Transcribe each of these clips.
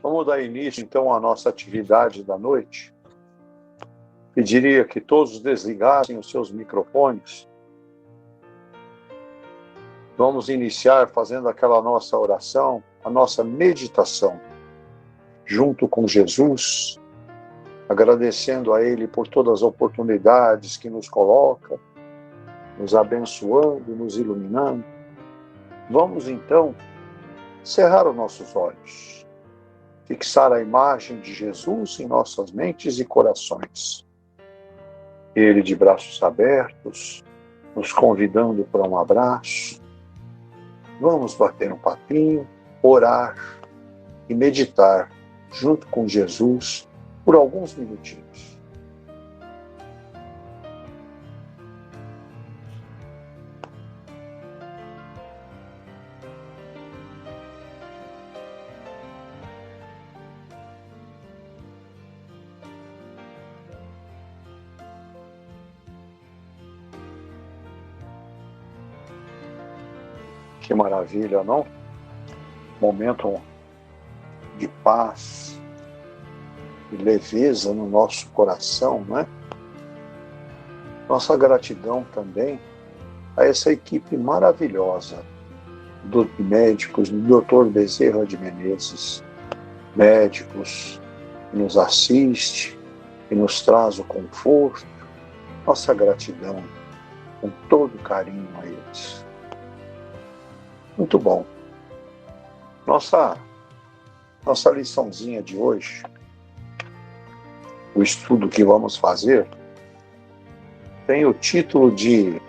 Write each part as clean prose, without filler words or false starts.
Vamos dar início, então, à nossa atividade da noite. Pediria que todos desligassem os seus microfones. Vamos iniciar fazendo aquela nossa oração, a nossa meditação, junto com Jesus, agradecendo a Ele por todas as oportunidades que nos coloca, nos abençoando, nos iluminando. Vamos, então, cerrar os nossos olhos, fixar a imagem de Jesus em nossas mentes e corações. Ele de braços abertos, nos convidando para um abraço. Vamos bater um papinho, orar e meditar junto com Jesus por alguns minutinhos. Que maravilha, não? Momento de paz e leveza no nosso coração, não é? Nossa gratidão também a essa equipe maravilhosa de médicos, do Dr. Bezerra de Menezes, médicos que nos assiste, que nos traz o conforto. Nossa gratidão com todo carinho a eles. Muito bom. Nossa liçãozinha de hoje, o estudo que vamos fazer, tem o título de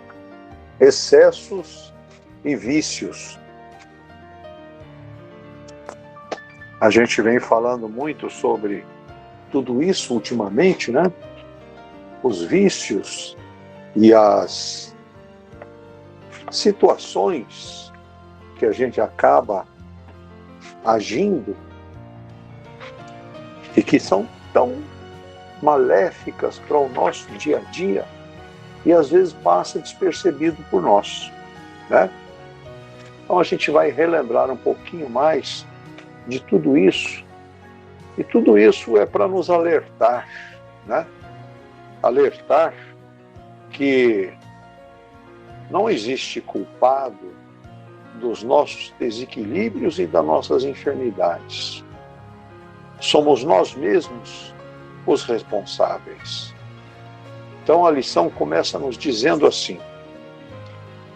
Excessos e Vícios. A gente vem falando muito sobre tudo isso ultimamente, né? Os vícios e as situações que a gente acaba agindo e que são tão maléficas para o nosso dia a dia e às vezes passa despercebido por nós, né? Então a gente vai relembrar um pouquinho mais de tudo isso, e tudo isso é para nos alertar, né? Alertar que não existe culpado dos nossos desequilíbrios e das nossas enfermidades. Somos nós mesmos os responsáveis. Então a lição começa nos dizendo assim: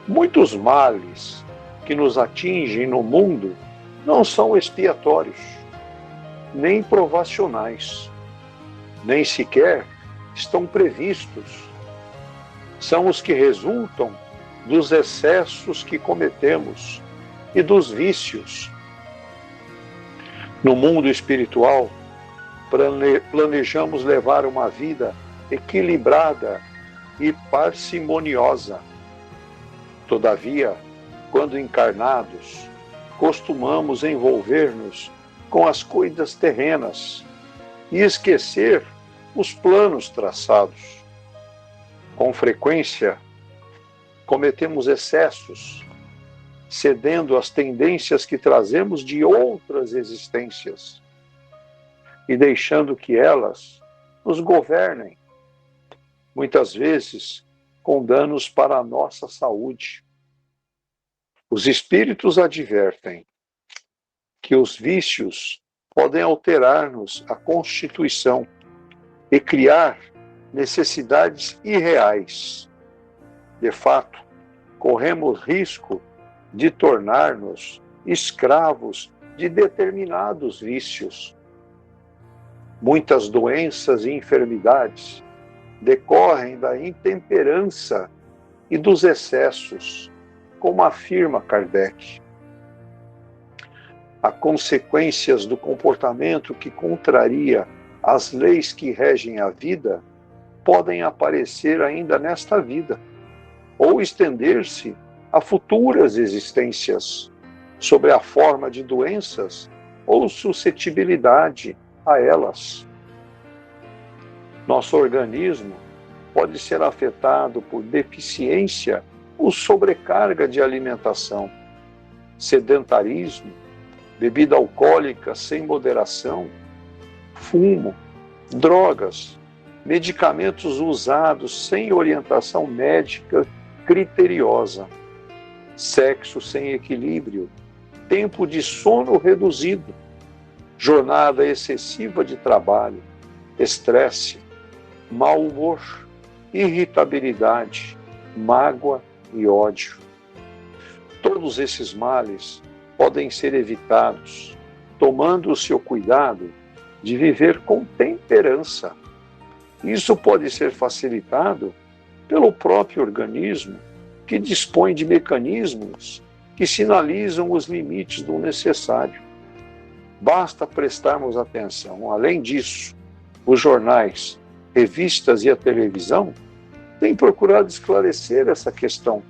muitos males que nos atingem no mundo não são expiatórios, nem provacionais, nem sequer estão previstos. São os que resultam dos excessos que cometemos e dos vícios. No mundo espiritual, planejamos levar uma vida equilibrada e parcimoniosa. Todavia, quando encarnados, costumamos envolver-nos com as coisas terrenas e esquecer os planos traçados. Com frequência, cometemos excessos, cedendo às tendências que trazemos de outras existências e deixando que elas nos governem, muitas vezes com danos para a nossa saúde. Os espíritos advertem que os vícios podem alterar-nos a constituição e criar necessidades irreais. De fato, corremos risco de tornar-nos escravos de determinados vícios. Muitas doenças e enfermidades decorrem da intemperança e dos excessos, como afirma Kardec. Há consequências do comportamento que contraria as leis que regem a vida podem aparecer ainda nesta vida, ou estender-se a futuras existências, sob a forma de doenças ou suscetibilidade a elas. Nosso organismo pode ser afetado por deficiência ou sobrecarga de alimentação, sedentarismo, bebida alcoólica sem moderação, fumo, drogas, medicamentos usados sem orientação médica criteriosa, sexo sem equilíbrio, tempo de sono reduzido, jornada excessiva de trabalho, estresse, mau humor, irritabilidade, mágoa e ódio. Todos esses males podem ser evitados tomando o seu cuidado de viver com temperança. Isso pode ser facilitado pelo próprio organismo, que dispõe de mecanismos que sinalizam os limites do necessário. Basta prestarmos atenção. Além disso, os jornais, revistas e a televisão têm procurado esclarecer essa questão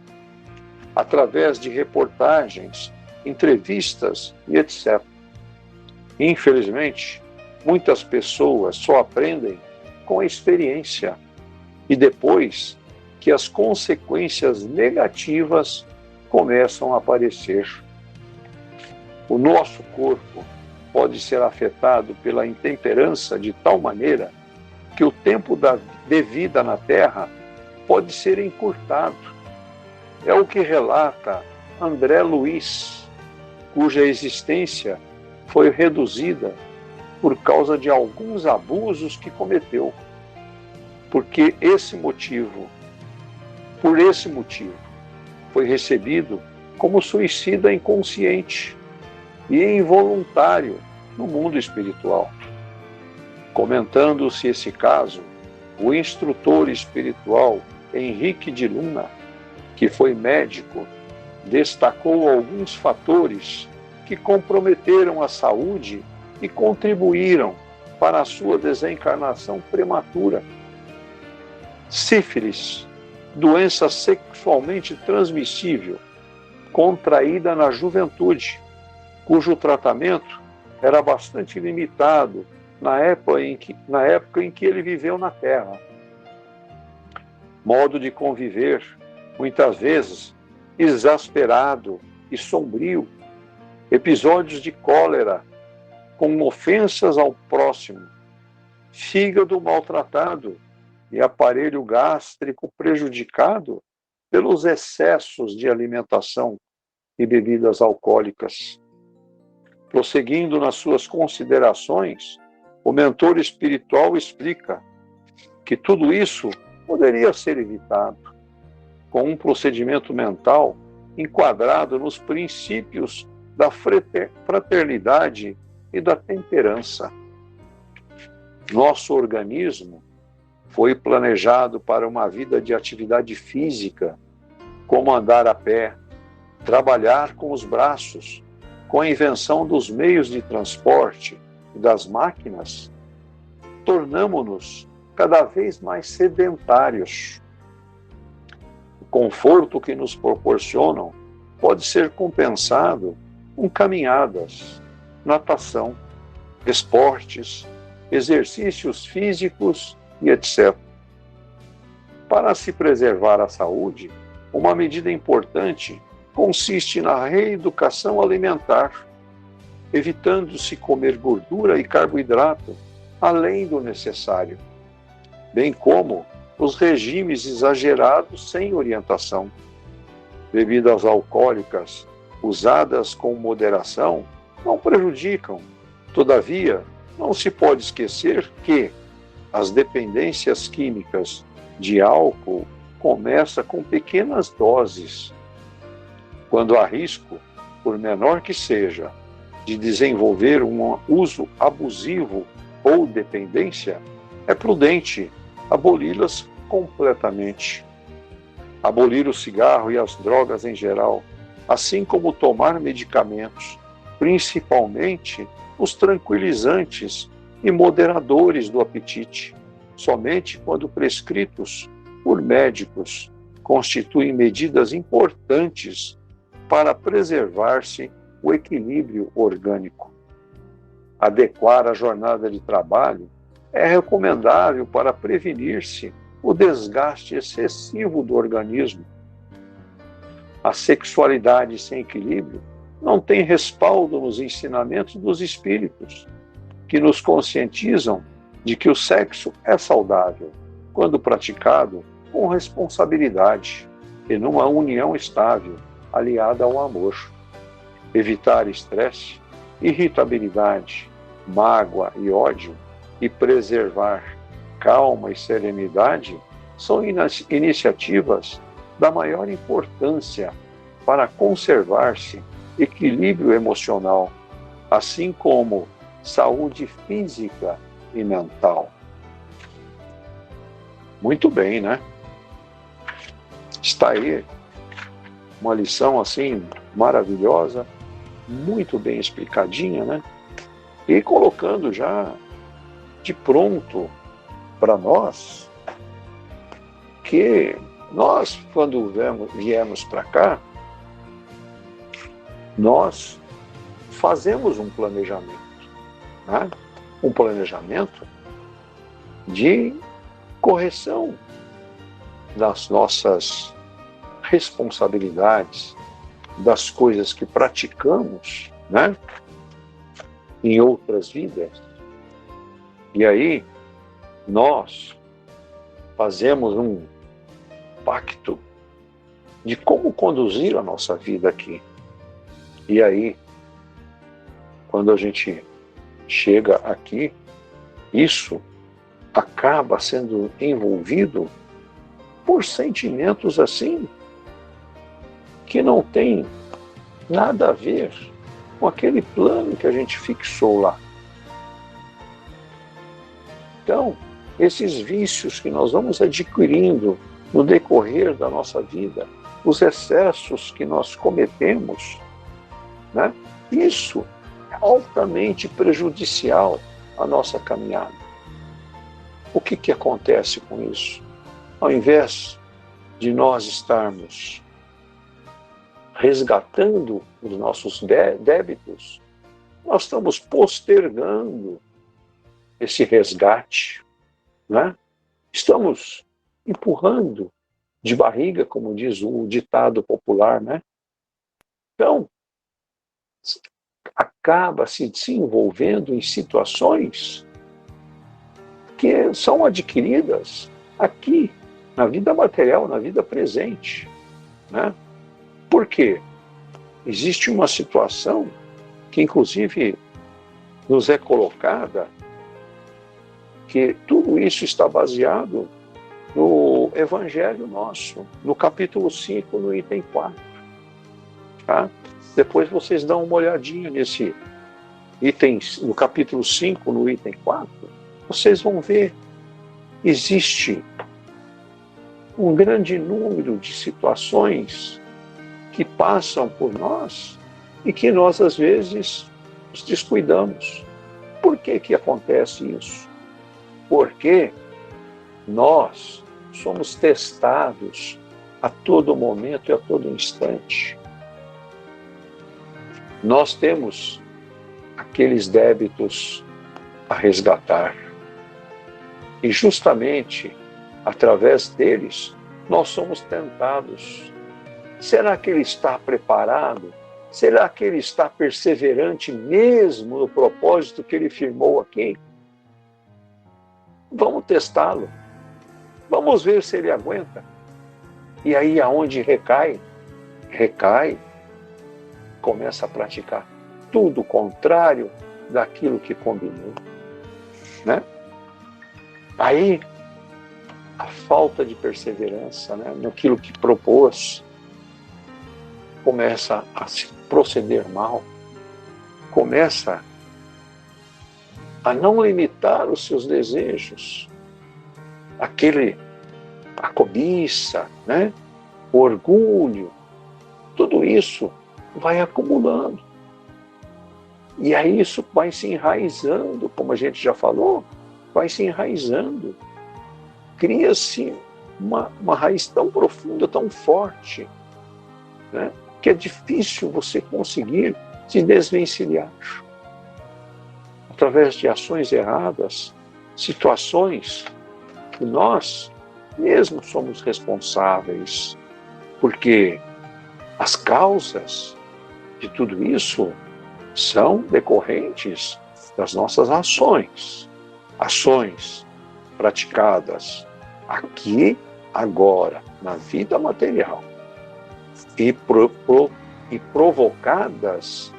através de reportagens, entrevistas e etc. Infelizmente, muitas pessoas só aprendem com a experiência e depois que as consequências negativas começam a aparecer. O nosso corpo pode ser afetado pela intemperança de tal maneira que o tempo de vida na Terra pode ser encurtado. É o que relata André Luiz, cuja existência foi reduzida por causa de alguns abusos que cometeu. Por esse motivo, foi recebido como suicida inconsciente e involuntário no mundo espiritual. Comentando-se esse caso, o instrutor espiritual Henrique de Luna, que foi médico, destacou alguns fatores que comprometeram a saúde e contribuíram para a sua desencarnação prematura. Sífilis, doença sexualmente transmissível, contraída na juventude, cujo tratamento era bastante limitado na época em que ele viveu na Terra. Modo de conviver, muitas vezes, exasperado e sombrio, episódios de cólera, com ofensas ao próximo, fígado maltratado e aparelho gástrico prejudicado pelos excessos de alimentação e bebidas alcoólicas. Prosseguindo nas suas considerações, o mentor espiritual explica que tudo isso poderia ser evitado com um procedimento mental enquadrado nos princípios da fraternidade e da temperança. Nosso organismo foi planejado para uma vida de atividade física, como andar a pé, trabalhar com os braços. Com a invenção dos meios de transporte e das máquinas, tornamo-nos cada vez mais sedentários. O conforto que nos proporcionam pode ser compensado com caminhadas, natação, esportes, exercícios físicos e etc. Para se preservar a saúde, uma medida importante consiste na reeducação alimentar, evitando-se comer gordura e carboidrato além do necessário, bem como os regimes exagerados sem orientação. Bebidas alcoólicas usadas com moderação não prejudicam. Todavia, não se pode esquecer que as dependências químicas de álcool começam com pequenas doses. Quando há risco, por menor que seja, de desenvolver um uso abusivo ou dependência, é prudente aboli-las completamente. Abolir o cigarro e as drogas em geral, assim como tomar medicamentos, principalmente os tranquilizantes e moderadores do apetite, somente quando prescritos por médicos, constituem medidas importantes para preservar-se o equilíbrio orgânico. Adequar a jornada de trabalho é recomendável para prevenir-se o desgaste excessivo do organismo. A sexualidade sem equilíbrio não tem respaldo nos ensinamentos dos espíritos, que nos conscientizam de que o sexo é saudável, quando praticado com responsabilidade e numa união estável, aliada ao amor. Evitar estresse, irritabilidade, mágoa e ódio e preservar calma e serenidade são iniciativas da maior importância para conservar-se equilíbrio emocional, assim como saúde física e mental. Muito bem, né? Está aí uma lição assim maravilhosa, muito bem explicadinha, né? E colocando já de pronto para nós que nós, quando viemos para cá, nós fazemos um planejamento, né? Um planejamento de correção das nossas responsabilidades, das coisas que praticamos, né? Em outras vidas. E aí, nós fazemos um pacto de como conduzir a nossa vida aqui. E aí, quando a gente chega aqui, isso acaba sendo envolvido por sentimentos assim, que não tem nada a ver com aquele plano que a gente fixou lá. Então, esses vícios que nós vamos adquirindo no decorrer da nossa vida, os excessos que nós cometemos, né? Isso é altamente prejudicial à nossa caminhada. O que acontece com isso? Ao invés de nós estarmos resgatando os nossos débitos, nós estamos postergando esse resgate, né? Estamos empurrando de barriga, como diz o ditado popular, né? Então, acaba se envolvendo em situações que são adquiridas aqui, na vida material, na vida presente, né? Por quê? Existe uma situação que, inclusive, nos é colocada, que tudo isso está baseado no Evangelho nosso, no capítulo 5, no item 4. Tá? Depois vocês dão uma olhadinha nesse item, no capítulo 5, no item 4, vocês vão ver, existe um grande número de situações que passam por nós e que nós, às vezes, nos descuidamos. Por que acontece isso? Porque nós somos testados a todo momento e a todo instante. Nós temos aqueles débitos a resgatar. E justamente através deles nós somos tentados. Será que ele está preparado? Será que ele está perseverante mesmo no propósito que ele firmou aqui? Vamos testá-lo. Vamos ver se ele aguenta. E aí aonde recai, começa a praticar tudo o contrário daquilo que combinou, né? Aí a falta de perseverança, né, naquilo que propôs, começa a se proceder mal, começa a não limitar os seus desejos, a cobiça, né, o orgulho, tudo isso vai acumulando. E aí isso vai se enraizando, como a gente já falou, vai se enraizando. Cria-se uma raiz tão profunda, tão forte, né, que é difícil você conseguir se desvencilhar. Através de ações erradas, situações que nós mesmos somos responsáveis, porque as causas de tudo isso são decorrentes das nossas ações. Ações praticadas aqui, agora, na vida material. E provocadas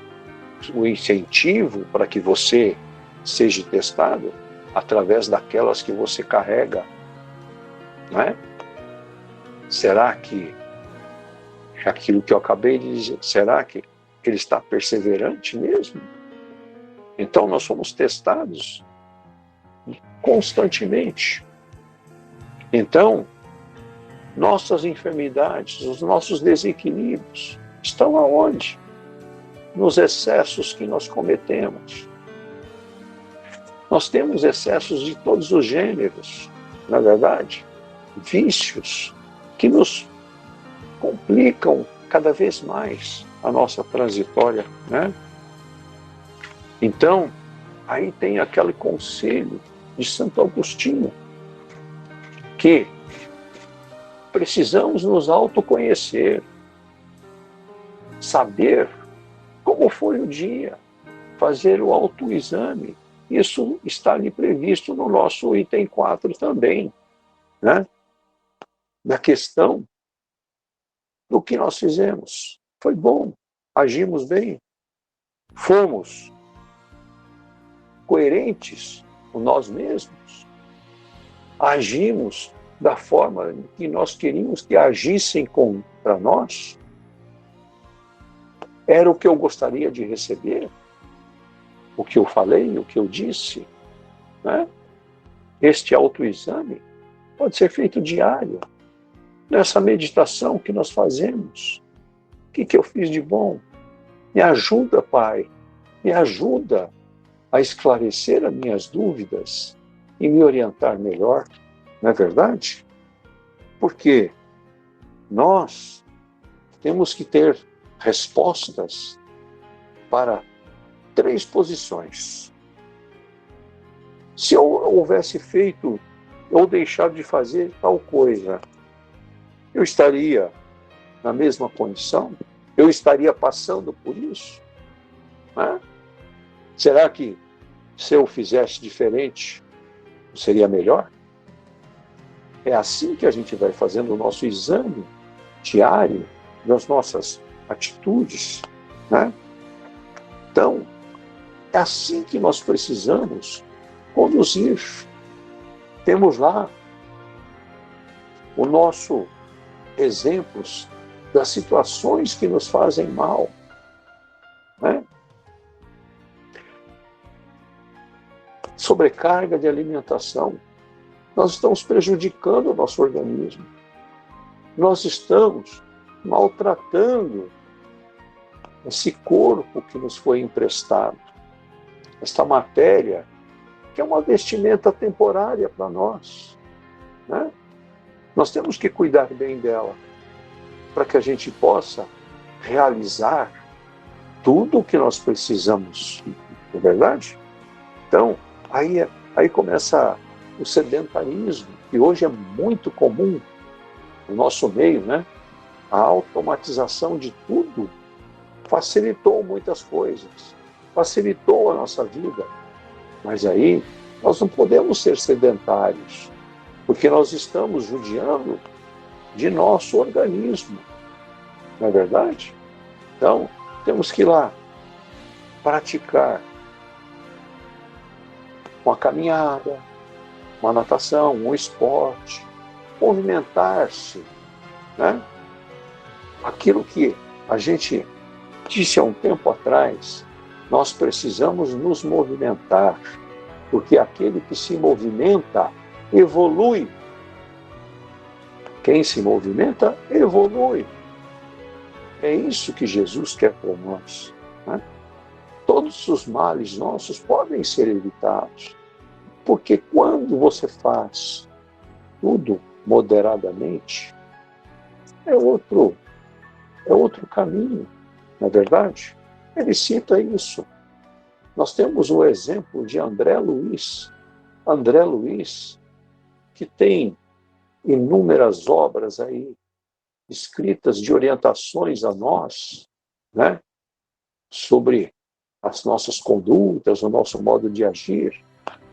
o incentivo para que você seja testado através daquelas que você carrega, não é? Será que aquilo que eu acabei de dizer, será que ele está perseverante mesmo? Então nós somos testados constantemente. Então, nossas enfermidades, os nossos desequilíbrios estão aonde? Nos excessos que nós cometemos. Nós temos excessos de todos os gêneros, na verdade, vícios que nos complicam cada vez mais a nossa trajetória, né? Então, aí tem aquele conselho de Santo Agostinho, que precisamos nos autoconhecer, saber como foi o dia, fazer o autoexame. Isso está ali previsto no nosso item 4 também, né? Na questão do que nós fizemos. Foi bom, agimos bem, fomos coerentes com nós mesmos, agimos da forma que nós queríamos que agissem contra nós. Era o que eu gostaria de receber, o que eu falei, o que eu disse, né? Este autoexame pode ser feito diário, nessa meditação que nós fazemos. O que eu fiz de bom? Me ajuda, Pai, me ajuda a esclarecer as minhas dúvidas e me orientar melhor, não é verdade? Porque nós temos que ter respostas para 3 posições. Se eu houvesse feito ou deixado de fazer tal coisa, eu estaria na mesma condição? Eu estaria passando por isso? Né? Será que se eu fizesse diferente, seria melhor? É assim que a gente vai fazendo o nosso exame diário das nossas atitudes, né? Então, é assim que nós precisamos conduzir. Temos lá o nosso exemplos das situações que nos fazem mal, né? Sobrecarga de alimentação. Nós estamos prejudicando o nosso organismo. Nós estamos maltratando esse corpo que nos foi emprestado. Esta matéria, que é uma vestimenta temporária para nós, né? Nós temos que cuidar bem dela, para que a gente possa realizar tudo o que nós precisamos, não é verdade? Então, aí começa o sedentarismo, que hoje é muito comum no nosso meio, né? A automatização de tudo facilitou muitas coisas, facilitou a nossa vida, mas aí nós não podemos ser sedentários, porque nós estamos judiando de nosso organismo, não é verdade? Então, temos que ir lá praticar uma caminhada, uma natação, um esporte, movimentar-se, né? Aquilo que a gente disse há um tempo atrás, nós precisamos nos movimentar, porque aquele que se movimenta evolui. Quem se movimenta evolui. É isso que Jesus quer para nós, né? Todos os males nossos podem ser evitados, porque quando você faz tudo moderadamente, é outro caminho, não é verdade? Ele cita isso. Nós temos o exemplo de André Luiz. André Luiz, que tem inúmeras obras aí escritas de orientações a nós, né? sobre as nossas condutas, o nosso modo de agir.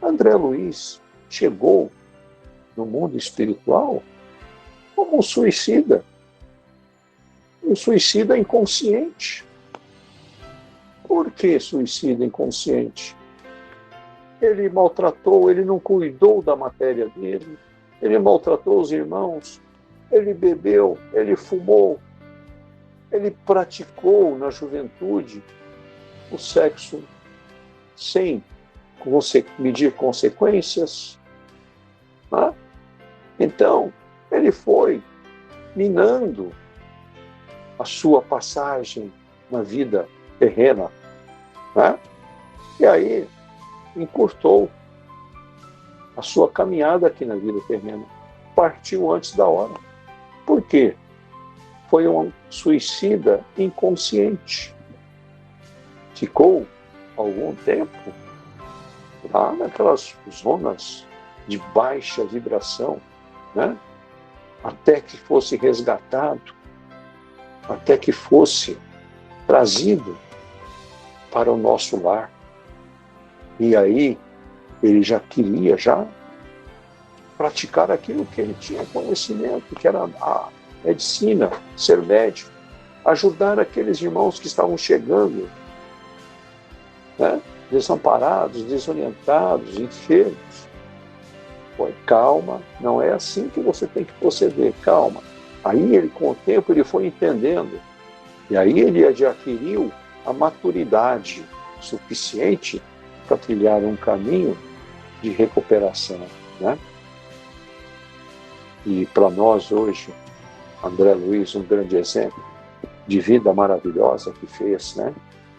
André Luiz chegou no mundo espiritual como um suicida inconsciente. Por que suicida inconsciente? Ele maltratou, ele não cuidou da matéria dele, ele maltratou os irmãos, ele bebeu, ele fumou, ele praticou na juventude o sexo sem medir consequências. Né? Então, ele foi minando a sua passagem na vida terrena. Né? E aí, encurtou a sua caminhada aqui na vida terrena. Partiu antes da hora. Por quê? Foi um suicida inconsciente. Ficou algum tempo lá naquelas zonas de baixa vibração, né? Até que fosse resgatado, até que fosse trazido para o nosso lar. E aí ele já queria praticar aquilo que ele tinha conhecimento, que era a medicina, ser médico, ajudar aqueles irmãos que estavam chegando, né? Desamparados, desorientados, enfermos. Pô, calma, não é assim que você tem que proceder, calma. Aí ele, com o tempo, ele foi entendendo, e aí ele adquiriu a maturidade suficiente para trilhar um caminho de recuperação, né? E para nós hoje, André Luiz, um grande exemplo de vida maravilhosa que fez, né?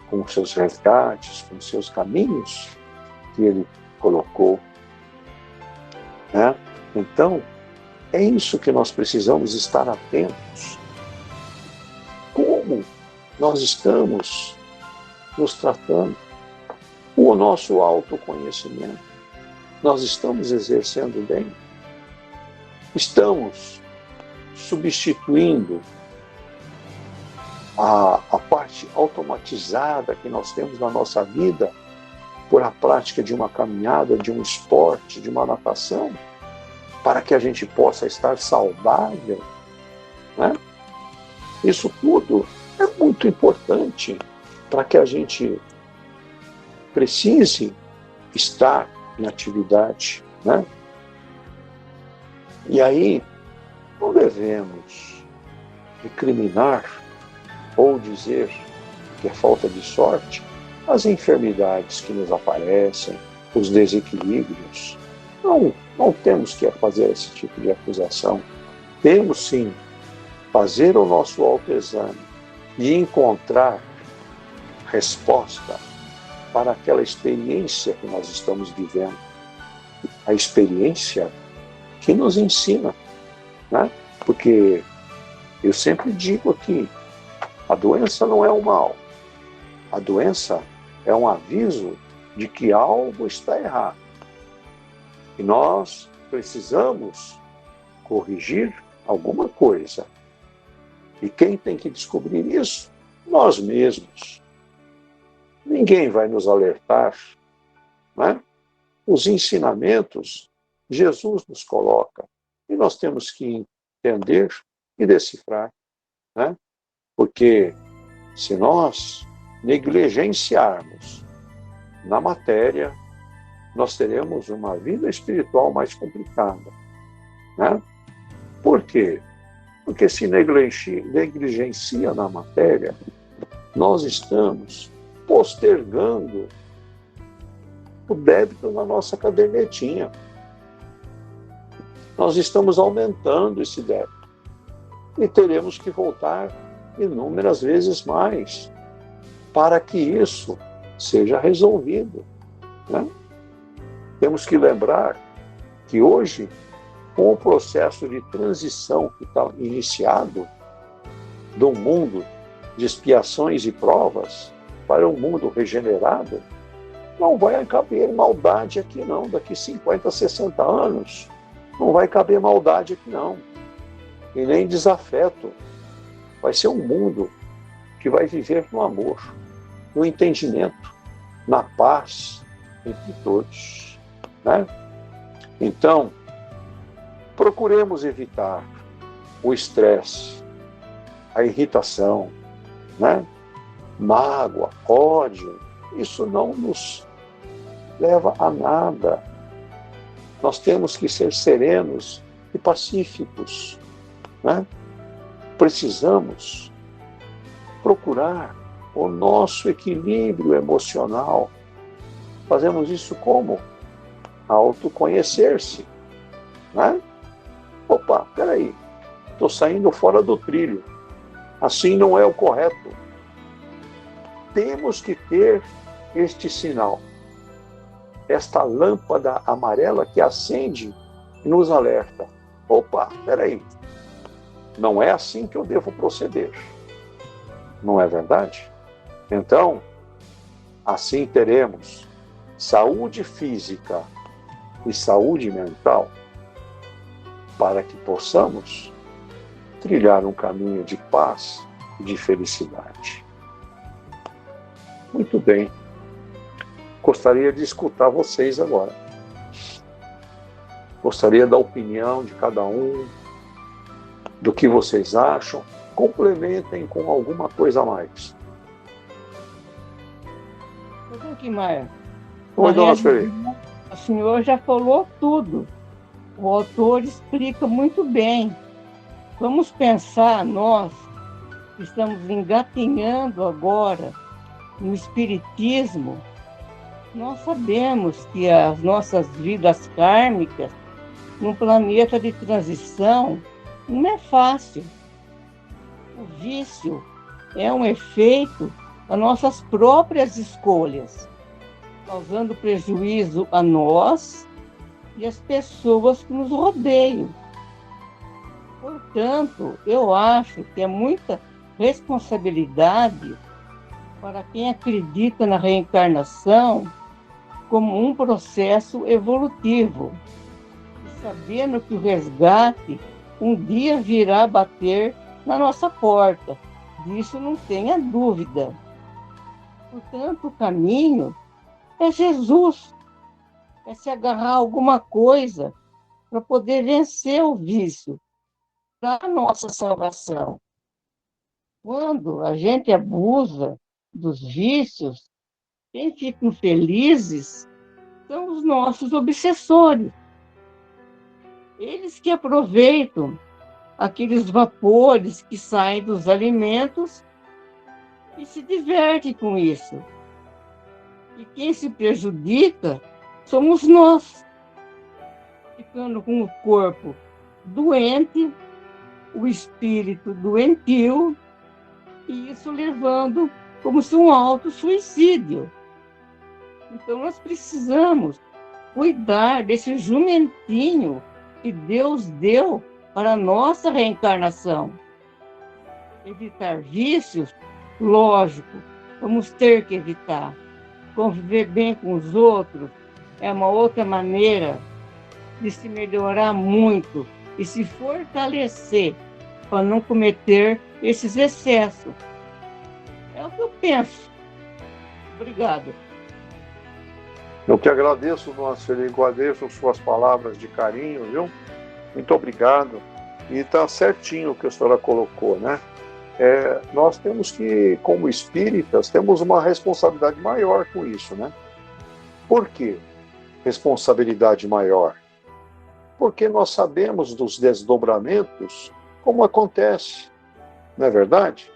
Com seus resgates, com seus caminhos que ele colocou, né? Então, é isso que nós precisamos estar atentos. Como nós estamos nos tratando? O nosso autoconhecimento, nós estamos exercendo bem? Estamos substituindo a parte automatizada que nós temos na nossa vida por a prática de uma caminhada, de um esporte, de uma natação, para que a gente possa estar saudável, né? Isso tudo é muito importante para que a gente precise estar em atividade, né? E aí, não devemos recriminar ou dizer que é falta de sorte as enfermidades que nos aparecem, os desequilíbrios. Não temos que fazer esse tipo de acusação. Temos sim fazer o nosso autoexame e encontrar resposta para aquela experiência que nós estamos vivendo. A experiência que nos ensina, né? Porque eu sempre digo aqui, a doença não é o mal. A doença é um aviso de que algo está errado. E nós precisamos corrigir alguma coisa. E quem tem que descobrir isso? Nós mesmos. Ninguém vai nos alertar, né? Os ensinamentos Jesus nos coloca e nós temos que entender e decifrar, né? Porque se nós negligenciarmos na matéria, nós teremos uma vida espiritual mais complicada, né? Por quê? Porque se negligencia na matéria, nós estamos postergando o débito na nossa cadernetinha. Nós estamos aumentando esse débito e teremos que voltar inúmeras vezes mais para que isso seja resolvido, né? Temos que lembrar que hoje, com o processo de transição que está iniciado do mundo de expiações e provas para um mundo regenerado, não vai caber maldade aqui não, daqui 50, 60 anos, não vai caber maldade aqui não, e nem desafeto. Vai ser um mundo que vai viver no amor. no entendimento, na paz entre todos, né? Então, procuremos evitar o estresse, a irritação, né? Mágoa, ódio. Isso não nos leva a nada. Nós temos que ser serenos e pacíficos, né? Precisamos procurar o nosso equilíbrio emocional. Fazemos isso como? Autoconhecer-se, né? Opa, peraí, estou saindo fora do trilho. Assim não é o correto. Temos que ter este sinal, esta lâmpada amarela que acende e nos alerta. Opa, peraí, não é assim que eu devo proceder. Não é verdade? Então, assim teremos saúde física e saúde mental para que possamos trilhar um caminho de paz e de felicidade. Muito bem. Gostaria de escutar vocês agora. Gostaria da opinião de cada um, do que vocês acham. Complementem com alguma coisa a mais. Doutor Guimarães, Oi, dona Sueli. o senhor já falou tudo. O autor explica muito bem. Vamos pensar, nós que estamos engatinhando agora no Espiritismo, nós sabemos que as nossas vidas kármicas, num planeta de transição, não é fácil. O vício é um efeito das nossas próprias escolhas, causando prejuízo a nós e às pessoas que nos rodeiam. Portanto, eu acho que é muita responsabilidade para quem acredita na reencarnação como um processo evolutivo, e sabendo que o resgate um dia virá bater na nossa porta. Disso não tenha dúvida. Portanto, o caminho é Jesus. É se agarrar a alguma coisa para poder vencer o vício, para a nossa salvação. Quando a gente abusa dos vícios, quem fica felizes são os nossos obsessores. Eles que aproveitam aqueles vapores que saem dos alimentos e se divertem com isso. E quem se prejudica somos nós, ficando com o corpo doente, o espírito doentio, e isso levando como se um auto-suicídio. Então nós precisamos cuidar desse jumentinho que Deus deu para a nossa reencarnação. Evitar vícios, lógico, vamos ter que evitar. Conviver bem com os outros é uma outra maneira de se melhorar muito e se fortalecer para não cometer esses excessos. É o que eu penso. Obrigada. Eu que agradeço, dona Sueli, agradeço suas palavras de carinho, viu? Muito obrigado. E está certinho o que a senhora colocou, né? Nós temos que, como espíritas, temos uma responsabilidade maior com isso, né? Por quê? Responsabilidade maior. Porque nós sabemos dos desdobramentos, como acontece, não é verdade?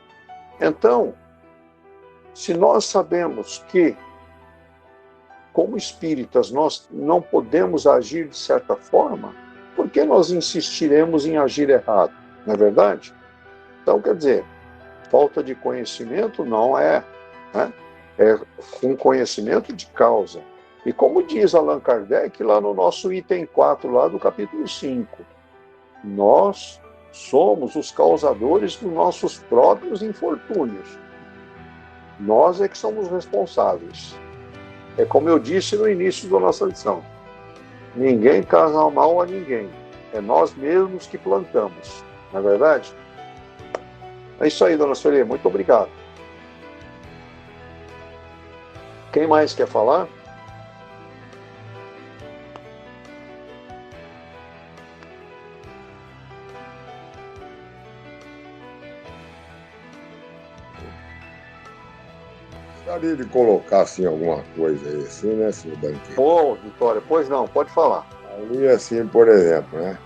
Então, se nós sabemos que, como espíritas, nós não podemos agir de certa forma, por que nós insistiremos em agir errado, não é verdade? Então, quer dizer, falta de conhecimento não é, né? É um conhecimento de causa. E como diz Allan Kardec, lá no nosso item 4, lá do capítulo 5, nós somos os causadores dos nossos próprios infortúnios. Nós é que somos responsáveis. É como eu disse no início da nossa lição. Ninguém causa mal a ninguém. É nós mesmos que plantamos. Não é verdade? É isso aí, dona Sueli. Muito obrigado. Quem mais quer falar? Gostaria de colocar assim, alguma coisa aí, assim, né, senhor Banquete? Ô, Vitória, pois não, pode falar. Ali, assim, por exemplo, né?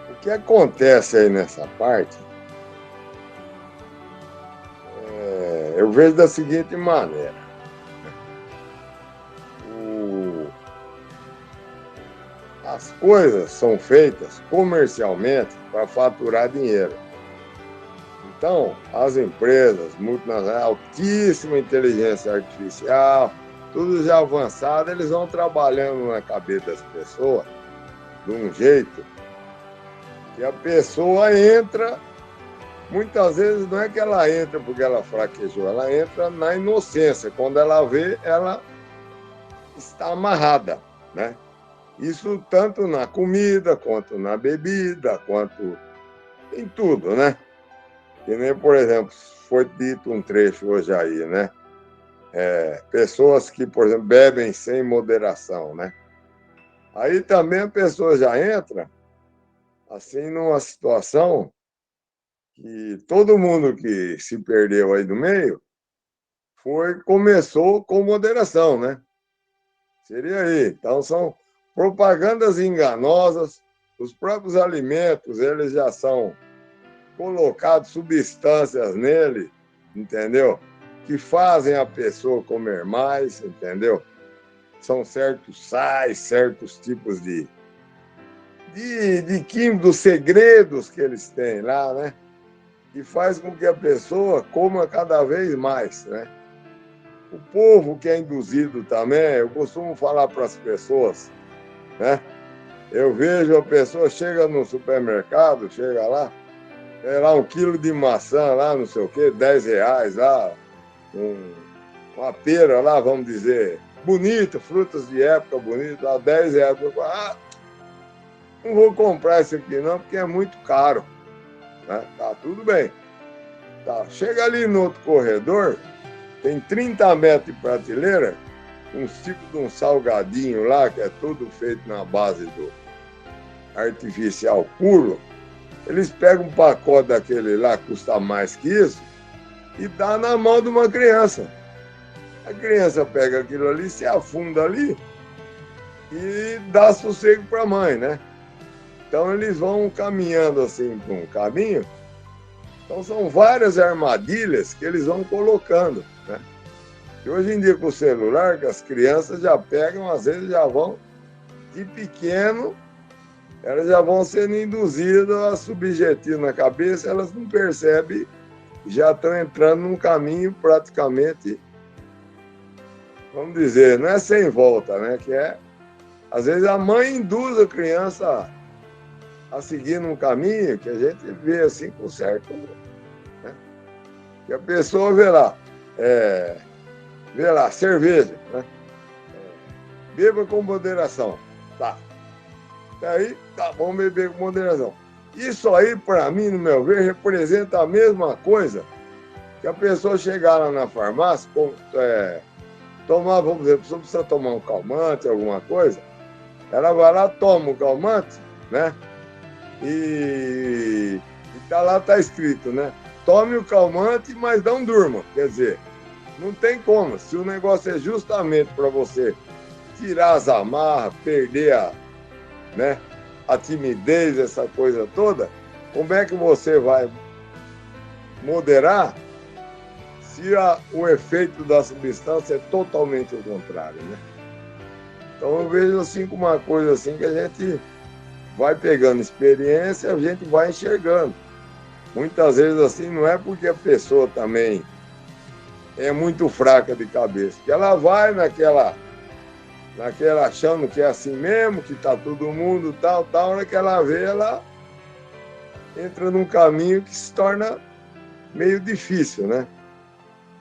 O que acontece aí nessa parte, eu vejo da seguinte maneira. As coisas são feitas comercialmente para faturar dinheiro. Então, as empresas multinacionais, altíssima inteligência artificial, tudo já avançado, eles vão trabalhando na cabeça das pessoas de um jeito que a pessoa entra, muitas vezes não é que ela entra porque ela fraquejou, ela entra na inocência. Quando ela vê, ela está amarrada, né? Isso tanto na comida, quanto na bebida, quanto em tudo, né? Que nem, por exemplo, foi dito um trecho hoje aí, né? Pessoas que, por exemplo, bebem sem moderação, né? Aí também a pessoa já entra, assim, numa situação que todo mundo que se perdeu aí do meio começou com moderação, né? Seria aí. Então, são propagandas enganosas, os próprios alimentos, eles já são colocados substâncias nele, entendeu? Que fazem a pessoa comer mais, entendeu? São certos sais, certos tipos de químicos, segredos que eles têm lá, né? E faz com que a pessoa coma cada vez mais, né? O povo que é induzido também, eu costumo falar para as pessoas, né? Eu vejo a pessoa chega no supermercado, chega lá, é lá 1 quilo de maçã lá, não sei o quê, R$ 10 lá, uma pera lá, vamos dizer, bonita, frutas de época bonita, lá R$ 10. Eu falo, não vou comprar isso aqui não, porque é muito caro. Né? Tá, tudo bem. Tá, chega ali no outro corredor, tem 30 metros de prateleira, uns tipos de um salgadinho lá, que é tudo feito na base do artificial puro. Eles pegam um pacote daquele lá, custa mais que isso, e dá na mão de uma criança. A criança pega aquilo ali, se afunda ali e dá sossego para a mãe, né? Então eles vão caminhando assim por um caminho. Então são várias armadilhas que eles vão colocando, né? E hoje em dia com o celular, que as crianças já pegam, às vezes já vão de pequeno, elas já vão sendo induzidas a subjetivo na cabeça, elas não percebem, já estão entrando num caminho praticamente, vamos dizer, não é sem volta, né? Que é, às vezes a mãe induz a criança a seguir num caminho que a gente vê assim com certo, né? Que a pessoa vê lá, cerveja, né? Beba com moderação, tá? Aí, tá, vamos beber com moderação. Isso aí, para mim, no meu ver, representa a mesma coisa que a pessoa chegar lá na farmácia, tomar, vamos dizer, a pessoa precisa tomar um calmante, alguma coisa, ela vai lá, toma o calmante, né? E tá escrito, né? Tome o calmante, mas não durma. Quer dizer, não tem como. Se o negócio é justamente para você tirar as amarras, perder a timidez, essa coisa toda, como é que você vai moderar se o efeito da substância é totalmente o contrário, né? Então eu vejo assim como uma coisa assim que a gente vai pegando experiência, a gente vai enxergando. Muitas vezes assim não é porque a pessoa também é muito fraca de cabeça, que ela vai naquela achando que é assim mesmo, que tá todo mundo tal, na hora que ela vê, ela entra num caminho que se torna meio difícil, né?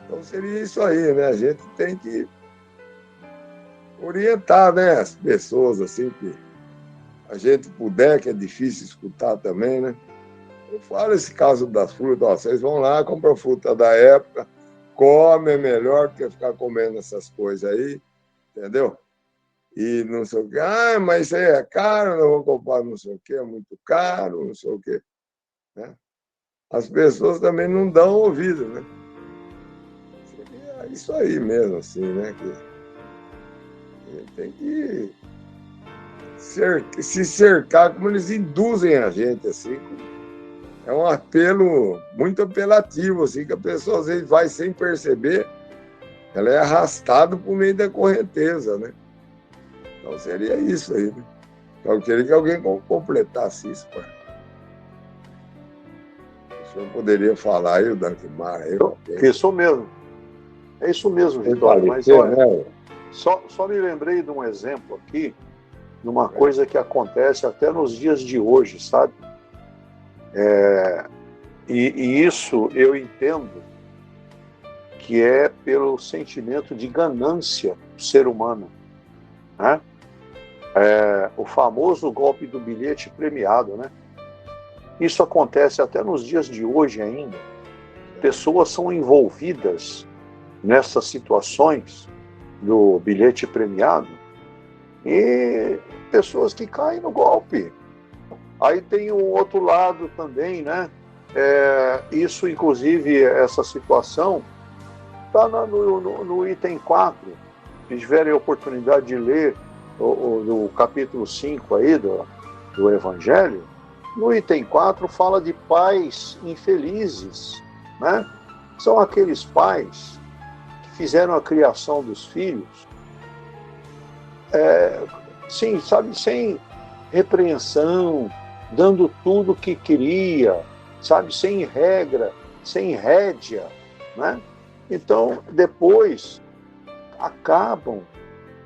Então seria isso aí, né? A gente tem que orientar, né, as pessoas assim que a gente puder, que é difícil escutar também, né? Eu falo esse caso das frutas, ó, vocês vão lá, compram fruta da época, come é melhor do que ficar comendo essas coisas aí, entendeu? E não sei o quê. Ah, mas isso aí é caro, não vou comprar não sei o quê, é muito caro, não sei o quê. Né? As pessoas também não dão ouvido, né? Seria isso aí mesmo, assim, né? Que tem que se cercar, como eles induzem a gente, assim. É um apelo muito apelativo, assim, que a pessoa às vezes vai sem perceber, ela é arrastada por meio da correnteza, né? Então seria isso aí, né? Então, eu queria que alguém completasse isso, pai. O senhor poderia falar aí, o Dankmar, aí, Isso mesmo. É isso mesmo, Vitório. Mas olha, só me lembrei de um exemplo aqui, de uma coisa que acontece até nos dias de hoje, sabe? E isso eu entendo que é pelo sentimento de ganância do ser humano, né? O famoso golpe do bilhete premiado, né? Isso acontece até nos dias de hoje ainda. Pessoas são envolvidas nessas situações do bilhete premiado e pessoas que caem no golpe. Aí tem um outro lado também, né? Isso, inclusive, essa situação está no item 4. Se tiverem a oportunidade de ler o capítulo 5 aí do Evangelho, no item 4 fala de pais infelizes, né? São aqueles pais que fizeram a criação dos filhos, sim, sabe, sem repreensão, dando tudo o que queria, sabe, sem regra, sem rédea, né? Então, depois, acabam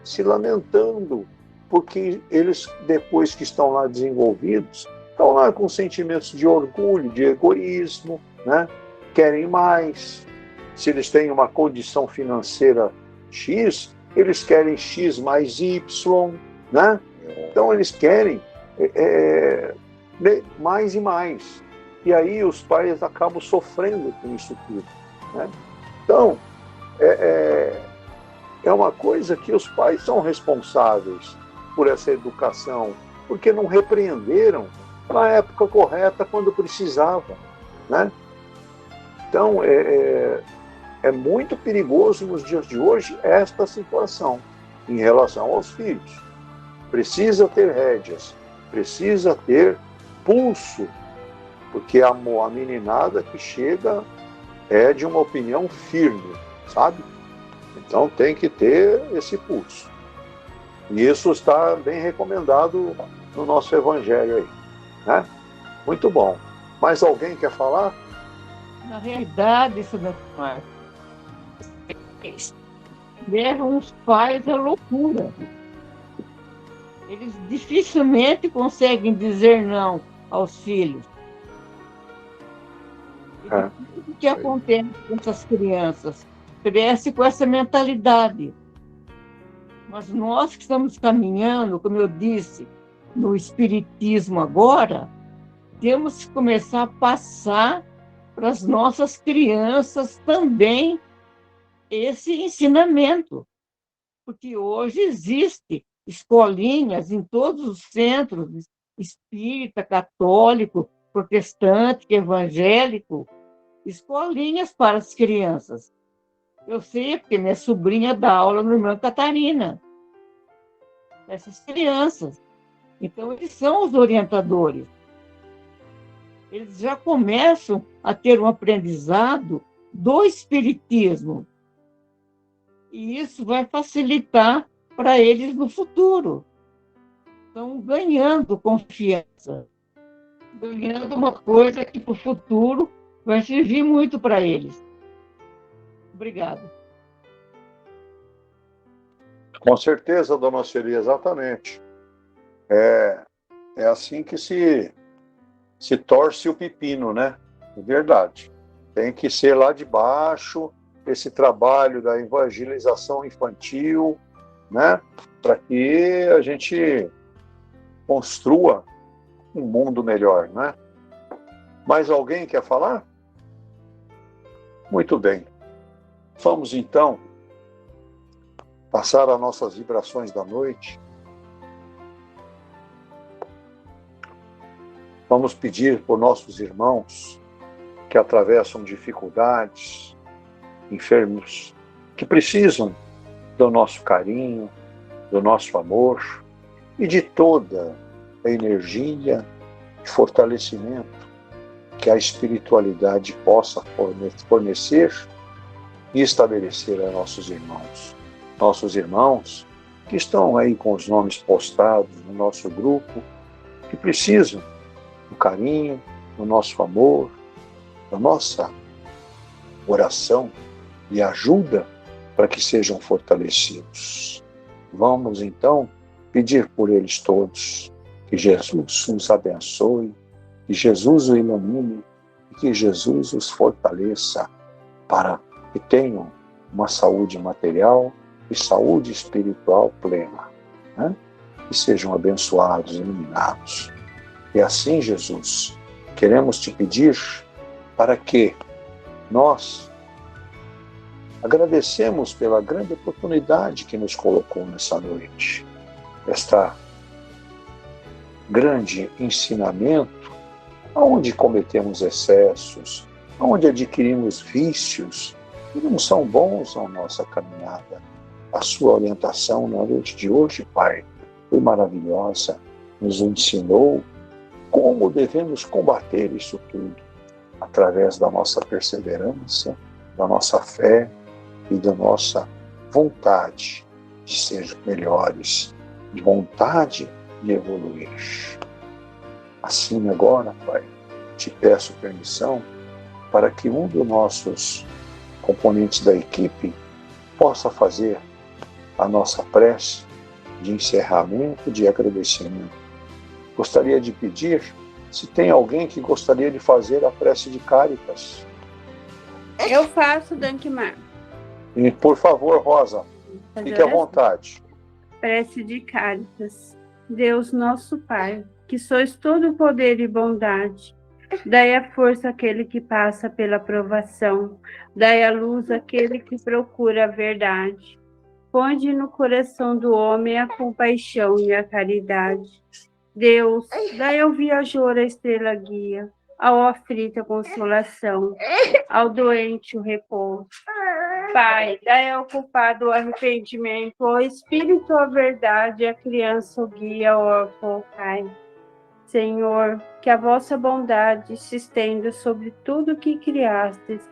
se lamentando, porque eles, depois que estão lá desenvolvidos, estão lá com sentimentos de orgulho, de egoísmo, né? Querem mais. Se eles têm uma condição financeira X, eles querem X mais Y, né? Então, eles querem mais e mais. E aí os pais acabam sofrendo com isso tudo, né? Então, é uma coisa que os pais são responsáveis por essa educação, porque não repreenderam na época correta, quando precisava, né? Então, é muito perigoso nos dias de hoje esta situação em relação aos filhos. Precisa ter rédeas, precisa ter pulso, porque a meninada que chega é de uma opinião firme, sabe? Então tem que ter esse pulso. E isso está bem recomendado no nosso Evangelho aí, né? Muito bom. Mais alguém quer falar? Na realidade, isso não levam os pais à loucura. Eles dificilmente conseguem dizer não aos filhos. O que acontece com essas crianças? Cresce com essa mentalidade. Mas nós que estamos caminhando, como eu disse, no Espiritismo agora, temos que começar a passar para as nossas crianças também esse ensinamento. Porque hoje existe escolinhas em todos os centros, espírita, católico, protestante, evangélico, escolinhas para as crianças. Eu sei porque minha sobrinha dá aula no Irmã Catarina, essas crianças. Então, eles são os orientadores. Eles já começam a ter um aprendizado do Espiritismo. E isso vai facilitar para eles no futuro. Estão ganhando confiança, ganhando uma coisa que para o futuro vai servir muito para eles. Obrigada. Com certeza, dona Celi, exatamente. É assim que se torce o pepino, né? É verdade. Tem que ser lá de baixo, esse trabalho da evangelização infantil, né? Para que a gente construa um mundo melhor, né? Mais alguém quer falar? Muito bem. Vamos então passar as nossas vibrações da noite. Vamos pedir por nossos irmãos que atravessam dificuldades, enfermos, que precisam do nosso carinho, do nosso amor e de toda a energia e fortalecimento que a espiritualidade possa fornecer e estabelecer a nossos irmãos. Nossos irmãos que estão aí com os nomes postados no nosso grupo, que precisam do carinho, do nosso amor, da nossa oração e ajuda para que sejam fortalecidos. Vamos então pedir por eles todos, que Jesus os abençoe, que Jesus os ilumine e que Jesus os fortaleça para que tenham uma saúde material e saúde espiritual plena, né? Que sejam abençoados e iluminados. E assim, Jesus, queremos te pedir para que nós agradecemos pela grande oportunidade que nos colocou nessa noite, esta grande ensinamento, onde cometemos excessos, onde adquirimos vícios que não são bons na nossa caminhada. A sua orientação na noite de hoje, Pai, foi maravilhosa, nos ensinou como devemos combater isso tudo, através da nossa perseverança, da nossa fé e da nossa vontade de ser melhores, de vontade de evoluir. Assim agora, Pai, te peço permissão para que um dos nossos componentes da equipe possa fazer a nossa prece de encerramento, de agradecimento. Gostaria de pedir se tem alguém que gostaria de fazer a prece de Cáritas. Eu faço, Dankmar. E, por favor, Rosa, fique à vontade. Prece de Cáritas. Deus nosso Pai, que sois todo poder e bondade, dai a força àquele que passa pela provação, dai a luz àquele que procura a verdade. Ponde no coração do homem a compaixão e a caridade. Deus, dai ao viajor a estrela guia, ao aflito a consolação, ao doente o repouso. Pai, dai ao culpado o arrependimento, ao espírito a verdade, à criança o guia, ao órfão o Pai. Senhor, que a vossa bondade se estenda sobre tudo que criastes.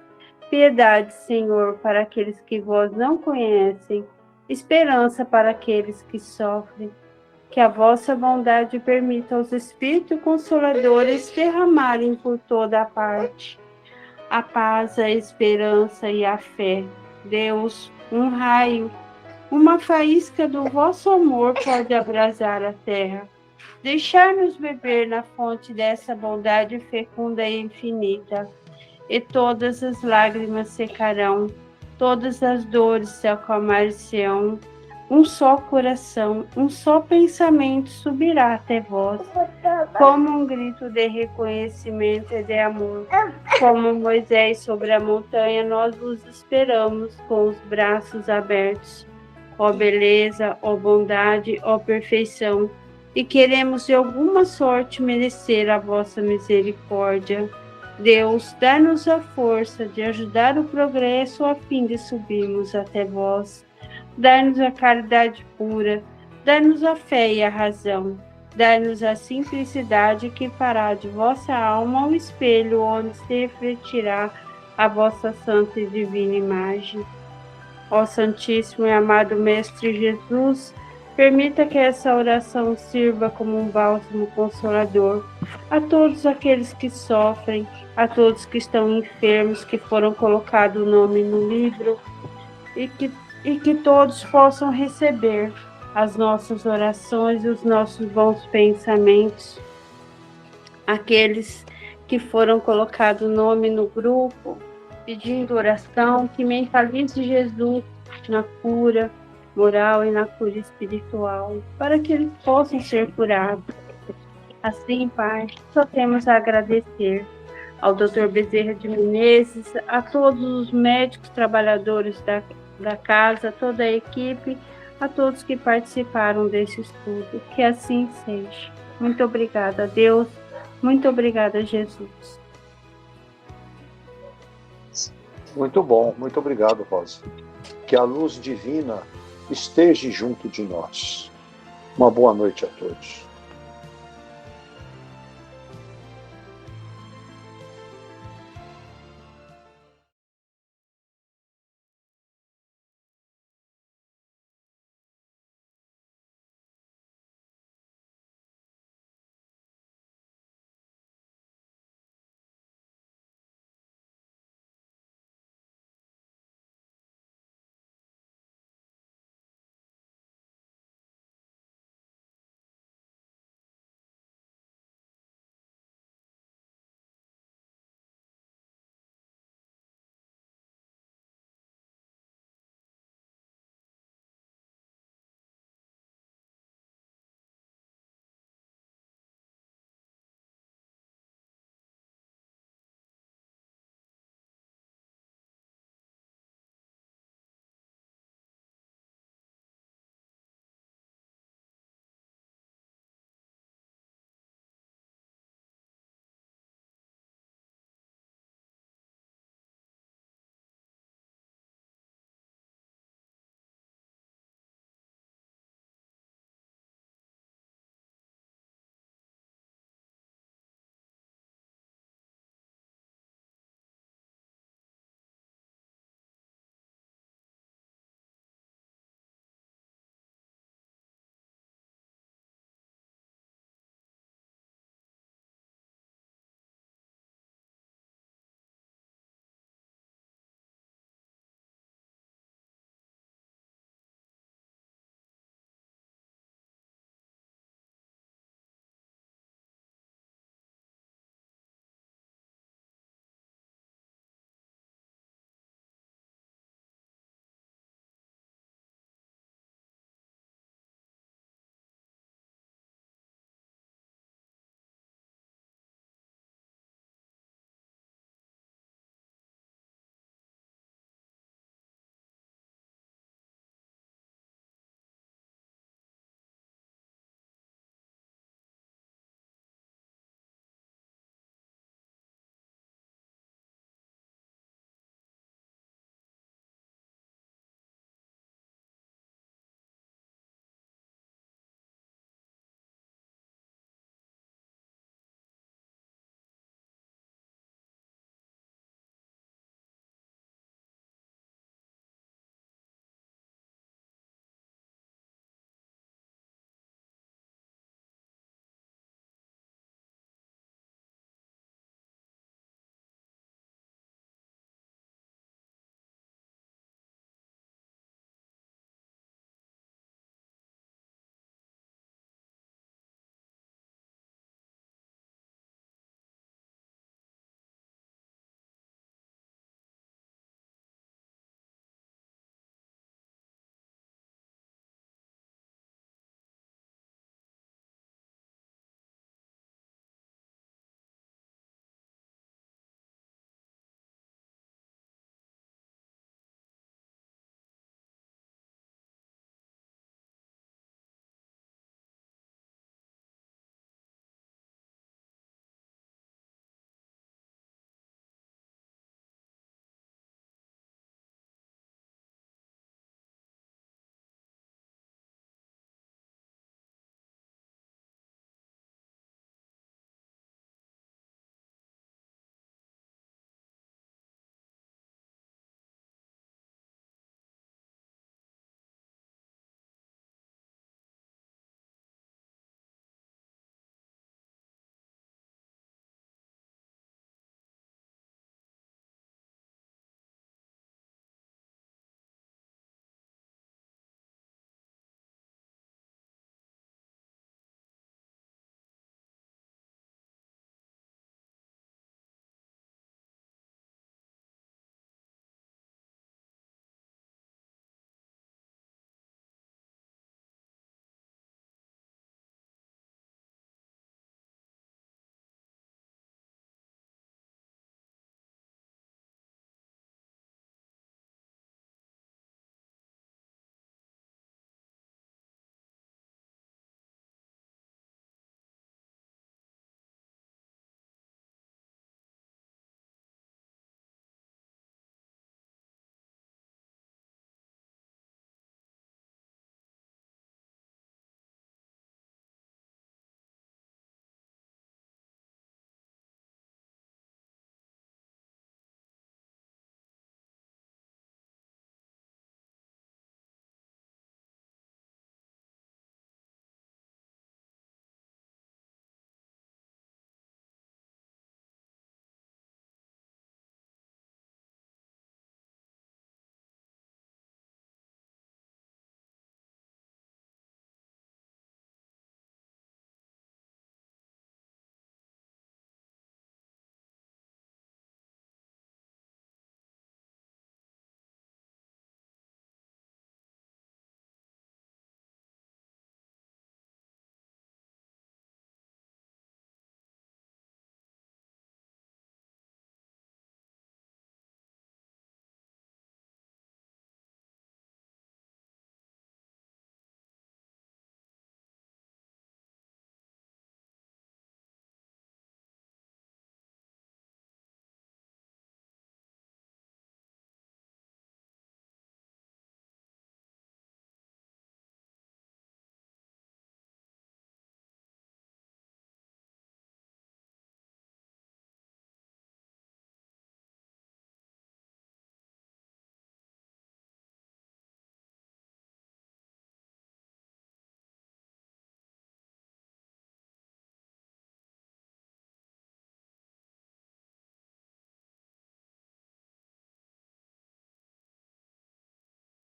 Piedade, Senhor, para aqueles que vós não conhecem, esperança para aqueles que sofrem. Que a vossa bondade permita aos Espíritos Consoladores derramarem por toda a parte a paz, a esperança e a fé. Deus, um raio, uma faísca do vosso amor pode abrasar a terra. Deixar-nos beber na fonte dessa bondade fecunda e infinita, e todas as lágrimas secarão, todas as dores se acalmar-se-ão. Um só coração, um só pensamento subirá até vós, como um grito de reconhecimento e de amor. Como Moisés sobre a montanha, nós vos esperamos com os braços abertos. Ó beleza, ó bondade, ó perfeição, e queremos de alguma sorte merecer a vossa misericórdia. Deus, dá-nos a força de ajudar o progresso a fim de subirmos até vós. Dai-nos a caridade pura, dai-nos a fé e a razão, dai-nos a simplicidade que fará de vossa alma um espelho onde se refletirá a vossa santa e divina imagem. Ó Santíssimo e amado Mestre Jesus, permita que essa oração sirva como um bálsamo consolador a todos aqueles que sofrem, a todos que estão enfermos, que foram colocados o nome no livro, e que todos possam receber as nossas orações e os nossos bons pensamentos. Aqueles que foram colocados o nome no grupo, pedindo oração, que mentalize Jesus na cura moral e na cura espiritual, para que eles possam ser curados. Assim, Pai, só temos a agradecer. ao Dr. Bezerra de Menezes, a todos os médicos trabalhadores da casa, toda a equipe, a todos que participaram desse estudo. Que assim seja. Muito obrigada, Deus. Muito obrigada, Jesus. Muito bom, muito obrigado, Rosa. Que a luz divina esteja junto de nós. Uma boa noite a todos.